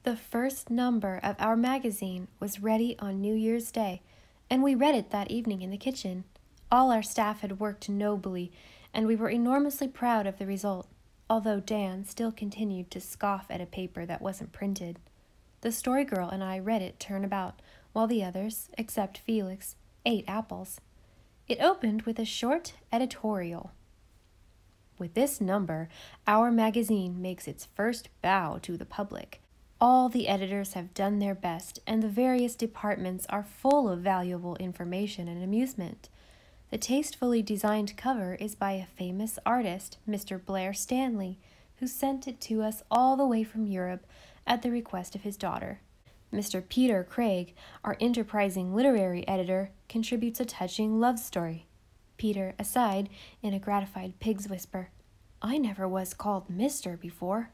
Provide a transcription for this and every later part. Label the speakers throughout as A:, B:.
A: The first number of our magazine was ready on New Year's Day, and we read it that evening in the kitchen. All our staff had worked nobly, and we were enormously proud of the result, although Dan still continued to scoff at a paper that wasn't printed. The story girl and I read it turn about, while the others, except Felix, ate apples. It opened with a short editorial. With this number, our magazine makes its first bow to the public. All the editors have done their best, and the various departments are full of valuable information and amusement. The tastefully designed cover is by a famous artist, Mr. Blair Stanley, who sent it to us all the way from Europe at the request of his daughter. Mr. Peter Craig, our enterprising literary editor, contributes a touching love story. Peter, aside, in a gratified pig's whisper, "I never was called Mr. before."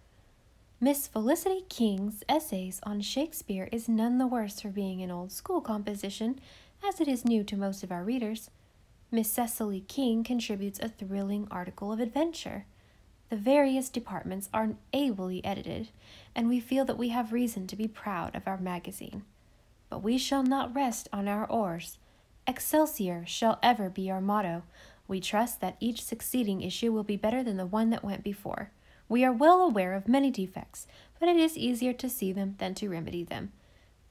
A: Miss Felicity King's essays on Shakespeare is none the worse for being an old school composition, as it is new to most of our readers. Miss Cecily King contributes a thrilling article of adventure. The various departments are ably edited, and we feel that we have reason to be proud of our magazine. But we shall not rest on our oars. Excelsior shall ever be our motto. We trust that each succeeding issue will be better than the one that went before. We are well aware of many defects, but it is easier to see them than to remedy them.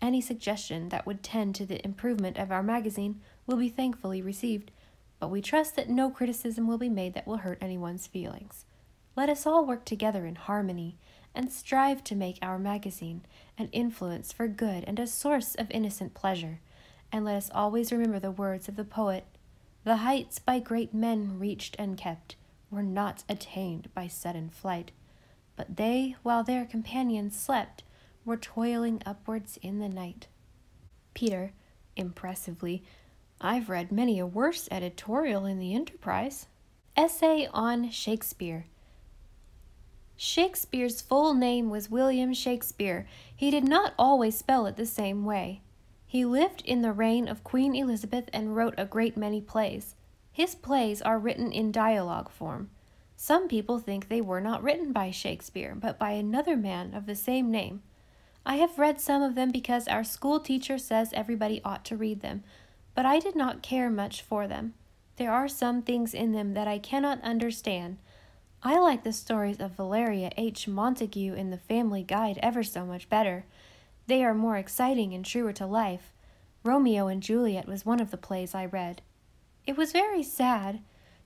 A: Any suggestion that would tend to the improvement of our magazine will be thankfully received, but we trust that no criticism will be made that will hurt anyone's feelings. Let us all work together in harmony and strive to make our magazine an influence for good and a source of innocent pleasure. And let us always remember the words of the poet, "The heights by great men reached and kept were not attained by sudden flight, but they, while their companions slept, were toiling upwards in the night." Peter, impressively, "I've read many a worse editorial in the Enterprise." Essay on Shakespeare. Shakespeare's full name was William Shakespeare. He did not always spell it the same way. He lived in the reign of Queen Elizabeth and wrote a great many plays. His plays are written in dialogue form. Some people think they were not written by Shakespeare, but by another man of the same name. I have read some of them because our school teacher says everybody ought to read them, but I did not care much for them. There are some things in them that I cannot understand. I like the stories of Valeria H. Montague in the Family Guide ever so much better. They are more exciting and truer to life. Romeo and Juliet was one of the plays I read. It was very sad.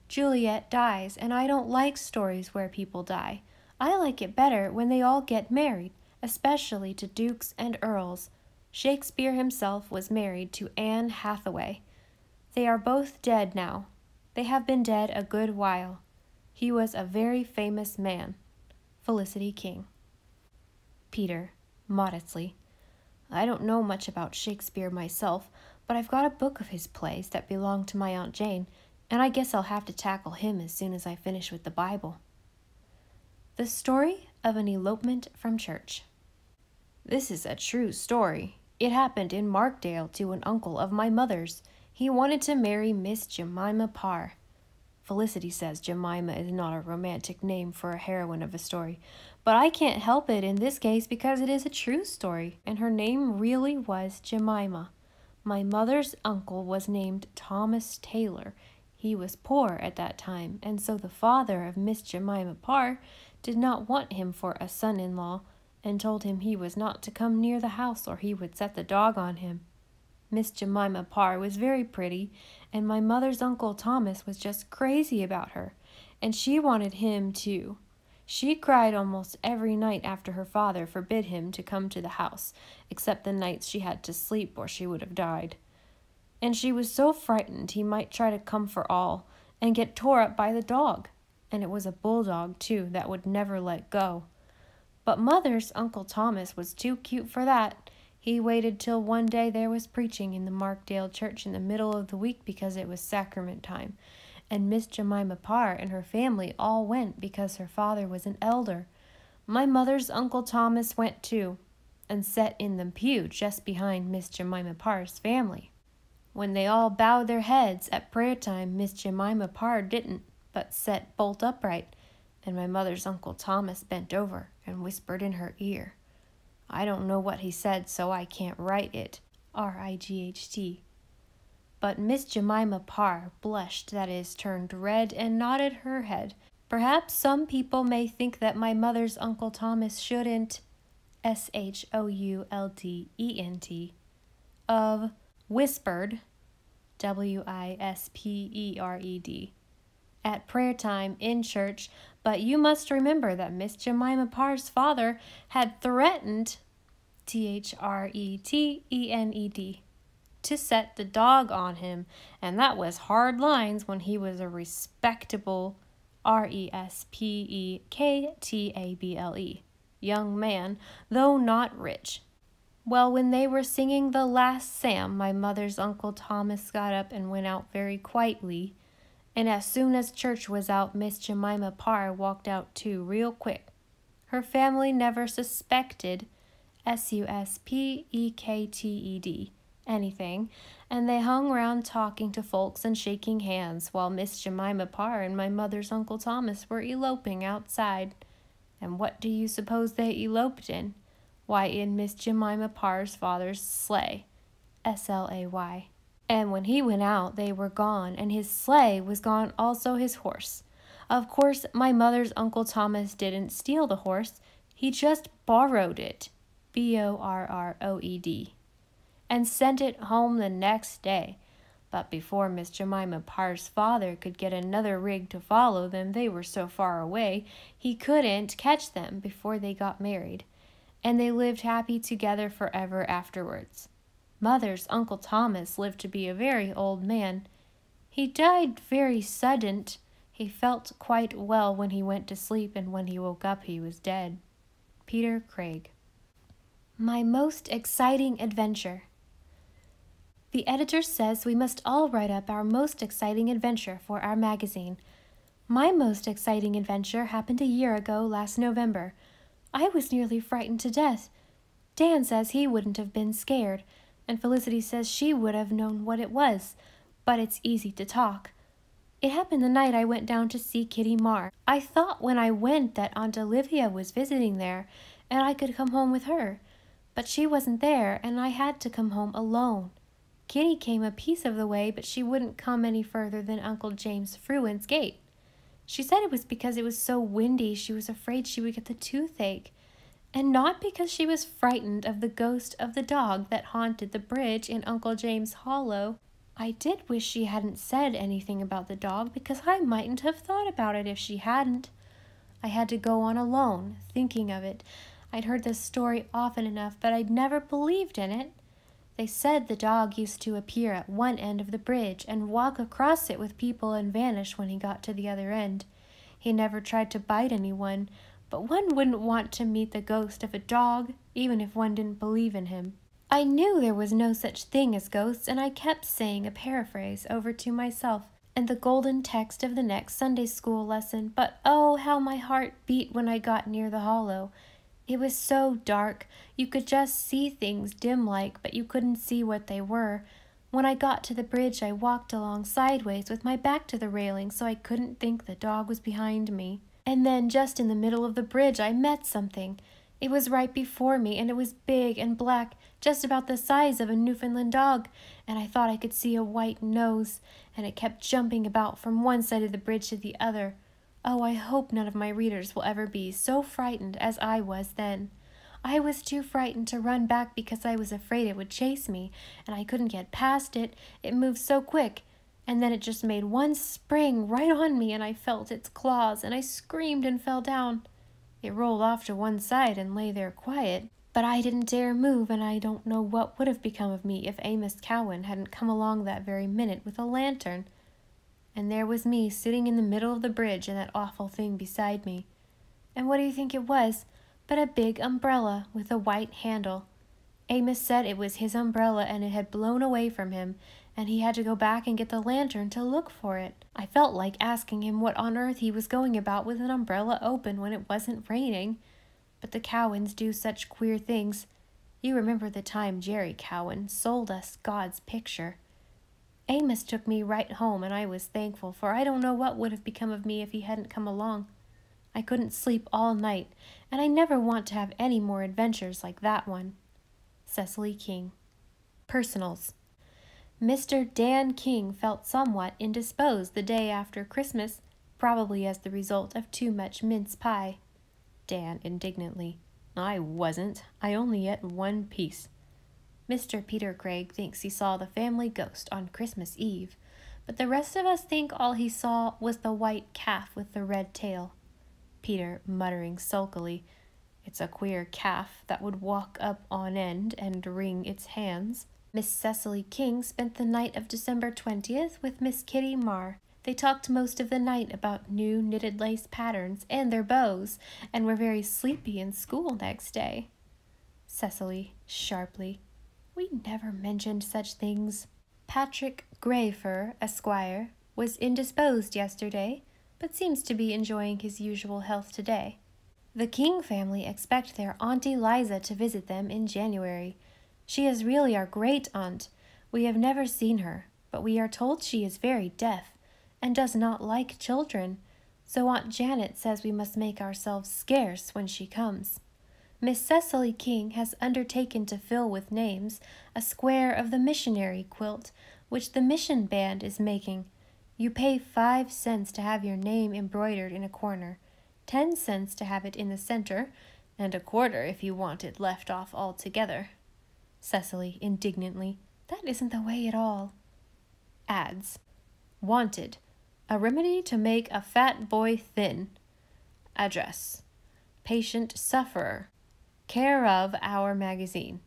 A: Juliet dies, and I don't like stories where people die. I like it better when they all get married, especially to dukes and earls. Shakespeare himself was married to Anne Hathaway. They are both dead now. They have been dead a good while. He was a very famous man. Felicity King. Peter, modestly, "I don't know much about Shakespeare myself, but I've got a book of his plays that belong to my Aunt Jane, and I guess I'll have to tackle him as soon as I finish with the Bible." The Story of an Elopement from Church. This is a true story. It happened in Markdale to an uncle of my mother's. He wanted to marry Miss Jemima Parr. Felicity says Jemima is not a romantic name for a heroine of a story, but I can't help it in this case because it is a true story, and her name really was Jemima. My mother's uncle was named Thomas Taylor. He was poor at that time, and so the father of Miss Jemima Parr did not want him for a son-in-law, and told him he was not to come near the house or he would set the dog on him. Miss Jemima Parr was very pretty, and my mother's Uncle Thomas was just crazy about her, and she wanted him too. She cried almost every night after her father forbid him to come to the house, except the nights she had to sleep or she would have died. And she was so frightened he might try to come for all, and get tore up by the dog, and it was a bulldog too that would never let go. But Mother's Uncle Thomas was too cute for that. He waited till one day there was preaching in the Markdale church in the middle of the week because it was sacrament time, and Miss Jemima Parr and her family all went because her father was an elder. My mother's Uncle Thomas went too, and sat in the pew just behind Miss Jemima Parr's family. When they all bowed their heads at prayer time, Miss Jemima Parr didn't, but sat bolt upright, and my mother's Uncle Thomas bent over and whispered in her ear. I don't know what he said, so I can't write it. Right. But Miss Jemima Parr blushed, that is, turned red, and nodded her head. Perhaps some people may think that my mother's Uncle Thomas shouldn't, SHOULDENT, of whispered, WISPERED, at prayer time in church, but you must remember that Miss Jemima Parr's father had threatened, THRETENED, to set the dog on him, and that was hard lines when he was a respectable, RESPEKTABLE, young man, though not rich. Well, when they were singing the last psalm, my mother's Uncle Thomas got up and went out very quietly, and as soon as church was out, Miss Jemima Parr walked out too, real quick. Her family never suspected, SUSPEKTED, anything, and they hung round talking to folks and shaking hands, while Miss Jemima Parr and my mother's Uncle Thomas were eloping outside. And what do you suppose they eloped in? Why, in Miss Jemima Parr's father's sleigh, SLAY. And when he went out, they were gone, and his sleigh was gone, also his horse. Of course, my mother's Uncle Thomas didn't steal the horse. He just borrowed it, BORROED, and sent it home the next day. But before Miss Jemima Parr's father could get another rig to follow them, they were so far away, he couldn't catch them before they got married, and they lived happy together forever afterwards. Mother's Uncle Thomas lived to be a very old man. He died very sudden. He felt quite well when he went to sleep, and when he woke up he was dead. Peter Craig. My most exciting adventure. The editor says we must all write up our most exciting adventure for our magazine. My most exciting adventure happened a year ago last November. I was nearly frightened to death. Dan says he wouldn't have been scared, and Felicity says she would have known what it was, but it's easy to talk. It happened the night I went down to see Kitty Marr. I thought when I went that Aunt Olivia was visiting there, and I could come home with her, but she wasn't there, and I had to come home alone. Kitty came a piece of the way, but she wouldn't come any further than Uncle James Fruin's gate. She said it was because it was so windy she was afraid she would get the toothache, and not because she was frightened of the ghost of the dog that haunted the bridge in Uncle James Hollow. I did wish she hadn't said anything about the dog, because I mightn't have thought about it if she hadn't. I had to go on alone, thinking of it. I'd heard this story often enough, but I'd never believed in it. They said the dog used to appear at one end of the bridge and walk across it with people and vanish when he got to the other end. He never tried to bite anyone, but one wouldn't want to meet the ghost of a dog, even if one didn't believe in him. I knew there was no such thing as ghosts, and I kept saying a paraphrase over to myself and the golden text of the next Sunday school lesson, but oh, how my heart beat when I got near the hollow. It was so dark, you could just see things dim-like, but you couldn't see what they were. When I got to the bridge, I walked along sideways with my back to the railing so I couldn't think the dog was behind me. And then, just in the middle of the bridge, I met something. It was right before me, and it was big and black, just about the size of a Newfoundland dog, and I thought I could see a white nose, and it kept jumping about from one side of the bridge to the other. Oh, I hope none of my readers will ever be so frightened as I was then. I was too frightened to run back because I was afraid it would chase me, and I couldn't get past it. It moved so quick, and then it just made one spring right on me, and I felt its claws, and I screamed and fell down. It rolled off to one side and lay there quiet, but I didn't dare move, and I don't know what would have become of me if Amos Cowan hadn't come along that very minute with a lantern. And there was me sitting in the middle of the bridge and that awful thing beside me. And what do you think it was but a big umbrella with a white handle? Amos said it was his umbrella and it had blown away from him, and he had to go back and get the lantern to look for it. I felt like asking him what on earth he was going about with an umbrella open when it wasn't raining. But the Cowans do such queer things. You remember the time Jerry Cowan sold us God's picture. Amos took me right home, and I was thankful, for I don't know what would have become of me if he hadn't come along. I couldn't sleep all night, and I never want to have any more adventures like that one. Cecily King. Personals. Mr. Dan King felt somewhat indisposed the day after Christmas, probably as the result of too much mince pie. Dan indignantly. I wasn't. I only ate one piece. Mr. Peter Craig thinks he saw the family ghost on Christmas Eve, but the rest of us think all he saw was the white calf with the red tail. Peter muttering sulkily, It's a queer calf that would walk up on end and wring its hands. Miss Cecily King spent the night of December 20th with Miss Kitty Marr. They talked most of the night about new knitted lace patterns and their bows, and were very sleepy in school next day. Cecily, sharply, We never mentioned such things. Patrick Greyfur, Esquire, was indisposed yesterday, but seems to be enjoying his usual health today. The King family expect their Auntie Liza to visit them in January. She is really our great-aunt. We have never seen her, but we are told she is very deaf, and does not like children, so Aunt Janet says we must make ourselves scarce when she comes. Miss Cecily King has undertaken to fill with names a square of the missionary quilt, which the mission band is making. You pay 5 cents to have your name embroidered in a corner, 10 cents to have it in the center, and a quarter if you want it left off altogether. Cecily, indignantly, That isn't the way at all. Ads. Wanted. A remedy to make a fat boy thin. Address. Patient sufferer. Care of Our Magazine.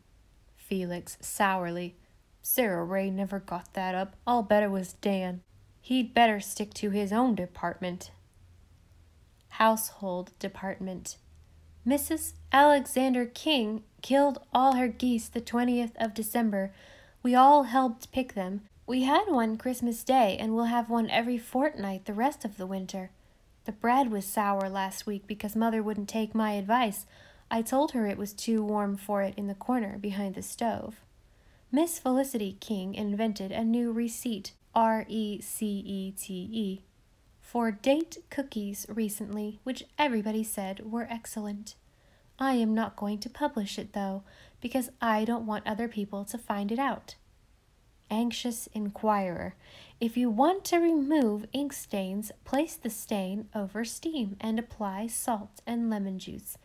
A: Felix, sourly. Sarah Ray never got that up. I'll bet it was Dan. He'd better stick to his own department. Household Department. Mrs. Alexander King killed all her geese the 20th of December. We all helped pick them. We had one Christmas Day, and we'll have one every fortnight the rest of the winter. The bread was sour last week because Mother wouldn't take my advice. I told her it was too warm for it in the corner behind the stove. Miss Felicity King invented a new receipt, RECETE, for date cookies recently, which everybody said were excellent. I am not going to publish it, though, because I don't want other people to find it out. Anxious Inquirer. If you want to remove ink stains, place the stain over steam and apply salt and lemon juice.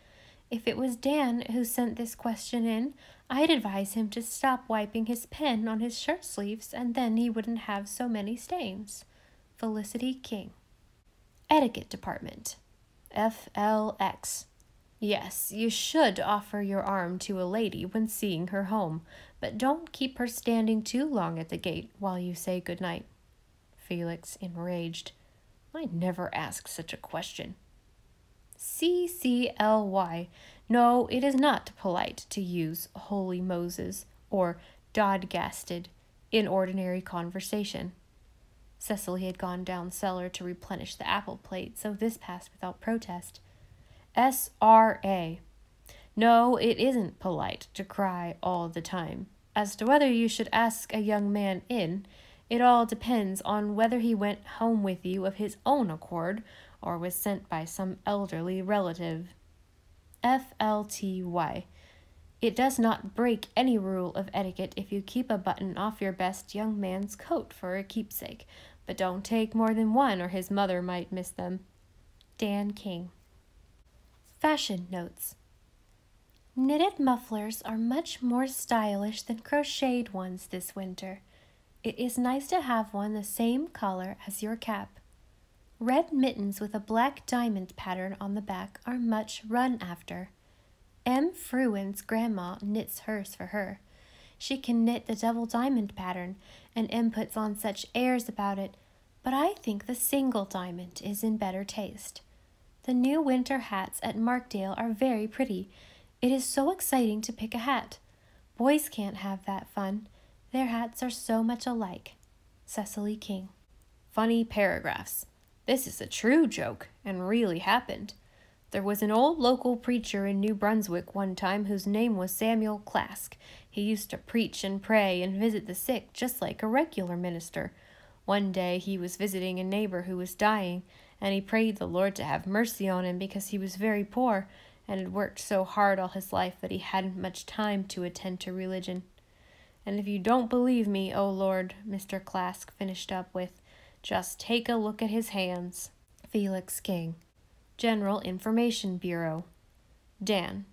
A: If it was Dan who sent this question in, I'd advise him to stop wiping his pen on his shirt sleeves, and then he wouldn't have so many stains. Felicity King. Etiquette Department. FLX. Yes, you should offer your arm to a lady when seeing her home, but don't keep her standing too long at the gate while you say good night. Felix, enraged. I never asked such a question. CCLY. No, it is not polite to use Holy Moses or Dodgasted in ordinary conversation. Cecily had gone down cellar to replenish the apple plate, so this passed without protest. SRA. No, it isn't polite to cry all the time. As to whether you should ask a young man in, it all depends on whether he went home with you of his own accord or was sent by some elderly relative. FLTY. It does not break any rule of etiquette if you keep a button off your best young man's coat for a keepsake, but don't take more than one or his mother might miss them. Dan King. Fashion Notes. Knitted mufflers are much more stylish than crocheted ones this winter. It is nice to have one the same color as your cap. Red mittens with a black diamond pattern on the back are much run after. M. Fruin's grandma knits hers for her. She can knit the double diamond pattern, and M puts on such airs about it, but I think the single diamond is in better taste. The new winter hats at Markdale are very pretty. It is so exciting to pick a hat. Boys can't have that fun. Their hats are so much alike. Cecily King. Funny paragraphs. This is a true joke, and really happened. There was an old local preacher in New Brunswick one time whose name was Samuel Clask. He used to preach and pray and visit the sick just like a regular minister. One day he was visiting a neighbor who was dying, and he prayed the Lord to have mercy on him because he was very poor and had worked so hard all his life that he hadn't much time to attend to religion. And if you don't believe me, O Lord, Mr. Clask finished up with, just take a look at his hands. Felix King, General Information Bureau. Dan,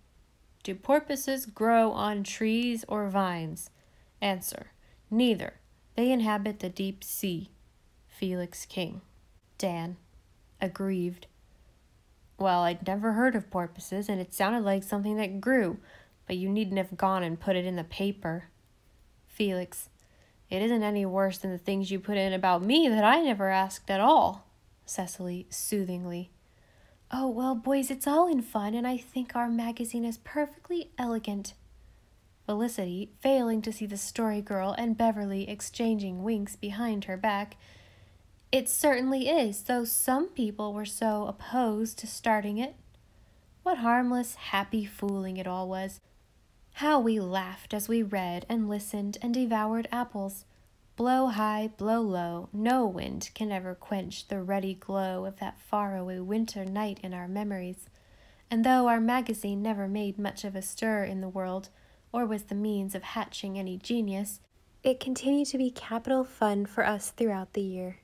A: do porpoises grow on trees or vines? Answer, neither. They inhabit the deep sea. Felix King. Dan, aggrieved. Well, I'd never heard of porpoises, and it sounded like something that grew, but you needn't have gone and put it in the paper. Felix, it isn't any worse than the things you put in about me that I never asked at all. Cecily, soothingly. Oh, well, boys, it's all in fun, and I think our magazine is perfectly elegant. Felicity, failing to see the Story Girl and Beverly exchanging winks behind her back. It certainly is, though some people were so opposed to starting it. What harmless, happy fooling it all was. How we laughed as we read and listened and devoured apples. Blow high, blow low, no wind can ever quench the ruddy glow of that faraway winter night in our memories. And though our magazine never made much of a stir in the world, or was the means of hatching any genius, it continued to be capital fun for us throughout the year.